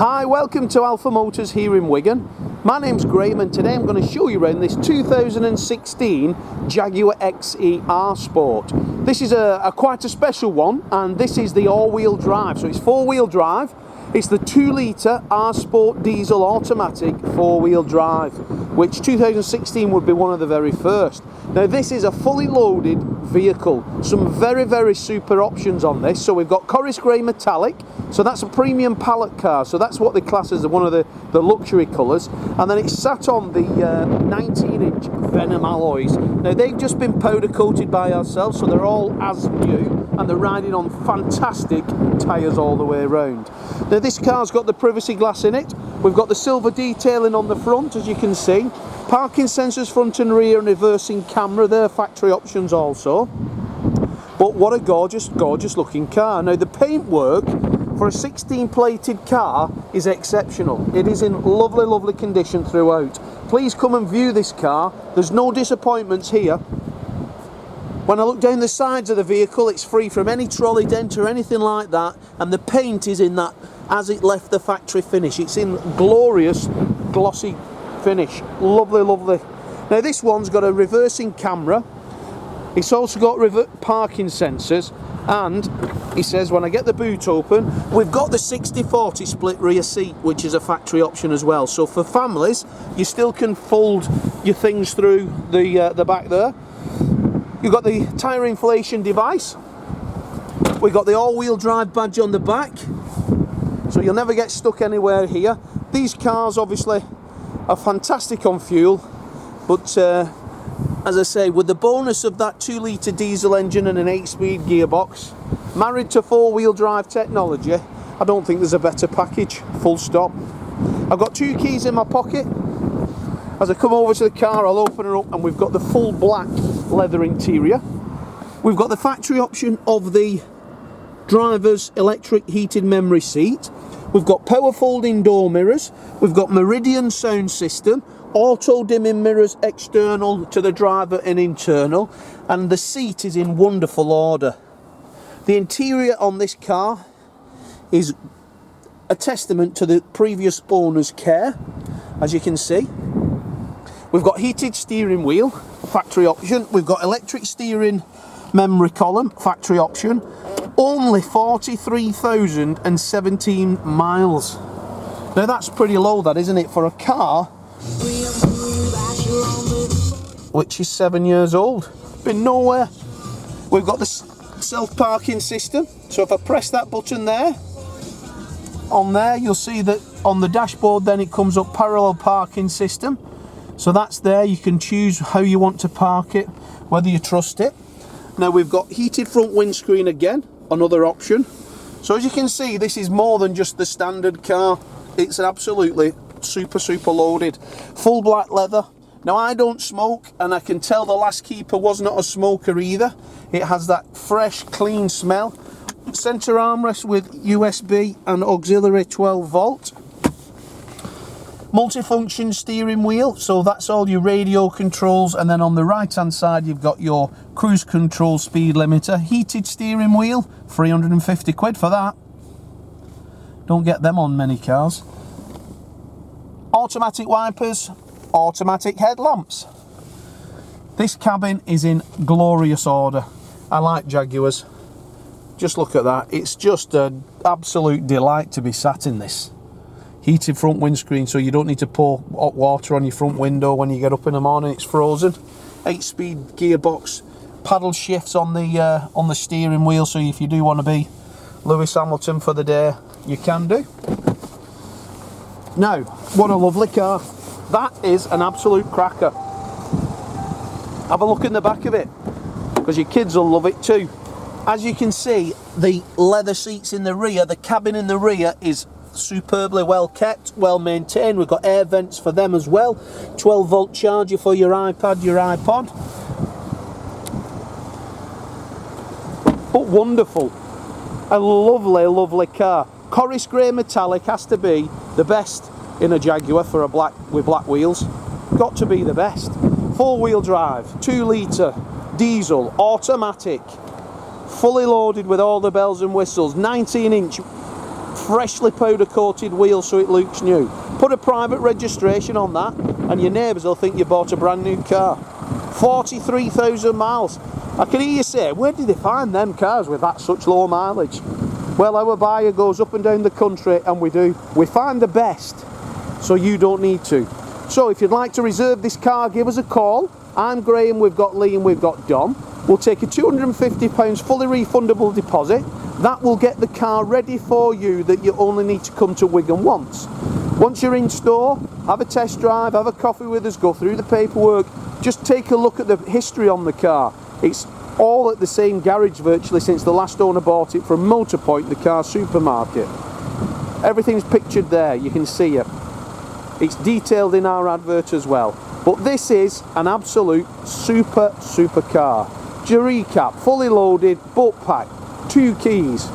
Hi, welcome to Alpha Motors here in Wigan. My name's Graham and today I'm going to show you around this 2016 Jaguar XE R-Sport. This is quite a special one, and this is the all-wheel drive, so it's four-wheel drive. It's the 2-litre R-Sport diesel automatic four-wheel drive, which 2016 would be one of the very first. Now this is a fully loaded vehicle, some very super options on this. So we've got Corris Grey metallic, so that's a premium palette car, so that's what they class as one of the luxury colours, and then it's sat on the 19-inch Venom alloys. Now they've just been powder coated by ourselves, so they're all as new, and they're riding on fantastic tyres all the way around. Now this car's got the privacy glass in it, we've got the silver detailing on the front as you can see, parking sensors front and rear and reversing camera, they're factory options also. But what a gorgeous looking car. Now the paintwork for a 16 plated car is exceptional. It is in lovely condition throughout. Please come and view this car, there's no disappointments here. When I look down the sides of the vehicle, it's free from any trolley dent or anything like that, and the paint is in that as it left the factory finish. It's in glorious glossy finish, lovely. Now this one's got a reversing camera, it's also got parking sensors, and he says when I get the boot open, we've got the 60/40 split rear seat, which is a factory option as well. So for families, you still can fold your things through the back there. You've got the tyre inflation device. We've got the all-wheel drive badge on the back, so you'll never get stuck anywhere here. These cars obviously are fantastic on fuel, but as I say, with the bonus of that 2-litre diesel engine and an 8-speed gearbox, married to four-wheel drive technology, I don't think there's a better package, full stop. I've got 2 keys in my pocket. As I come over to the car, I'll open her up and we've got the full black leather interior. We've got the factory option of the driver's electric heated memory seat. We've got power folding door mirrors. We've got Meridian sound system, auto dimming mirrors external to the driver and internal, and the seat is in wonderful order. The interior on this car is a testament to the previous owner's care, as you can see. We've got heated steering wheel, factory option. We've got electric steering memory column, factory option. Only 43,017 miles. Now that's pretty low, that, isn't it, for a car which is 7 years old. Been nowhere. We've got the self-parking system, so if I press that button there, on there you'll see that on the dashboard then it comes up parallel parking system. So that's there, you can choose how you want to park it, whether you trust it. Now we've got heated front windscreen again, another option. So as you can see, this is more than just the standard car. It's absolutely super loaded. Full black leather. Now I don't smoke, and I can tell the last keeper was not a smoker either. It has that fresh, clean smell. Centre armrest with USB and auxiliary 12 volt. Multifunction steering wheel, so that's all your radio controls, and then on the right hand side you've got your cruise control speed limiter. Heated steering wheel, 350 quid for that. Don't get them on many cars. Automatic wipers, automatic headlamps. This cabin is in glorious order. I like Jaguars. Just look at that, it's just an absolute delight to be sat in this. Heated front windscreen, so you don't need to pour hot water on your front window when you get up in the morning, it's frozen. 8-speed gearbox, paddle shifts on the steering wheel, so if you do want to be Lewis Hamilton for the day, you can do. Now, what a lovely car. That is an absolute cracker. Have a look in the back of it, because your kids will love it too. As you can see, the leather seats in the rear, the cabin in the rear is superbly well kept, well maintained. We've got air vents for them as well. 12 volt charger for your iPad, your iPod. But wonderful. A lovely car. Corris Grey metallic has to be the best in a Jaguar for a with black wheels. Got to be the best. 4-wheel drive, 2-litre, diesel, automatic, fully loaded with all the bells and whistles, 19-inch freshly powder coated wheels so it looks new. Put a private registration on that and your neighbours will think you bought a brand new car. 43,000 miles. I can hear you say, where did they find them cars with that such low mileage? Well, our buyer goes up and down the country, and we do. We find the best, so you don't need to. So if you'd like to reserve this car, give us a call. I'm Graham, we've got Lee and we've got Dom. We'll take a £250 fully refundable deposit. That will get the car ready for you, that you only need to come to Wigan once. Once you're in store, have a test drive, have a coffee with us, go through the paperwork, just take a look at the history on the car. It's all at the same garage virtually since the last owner bought it from Motorpoint, the car supermarket. Everything's pictured there, you can see it. It's detailed in our advert as well. But this is an absolute super car. To recap, fully loaded, boat pack, 2 keys,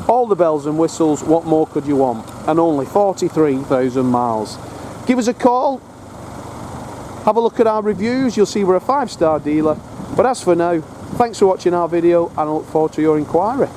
all the bells and whistles, what more could you want? And only 43,000 miles. Give us a call, have a look at our reviews, you'll see we're a 5-star dealer. But as for now, thanks for watching our video and I look forward to your inquiry.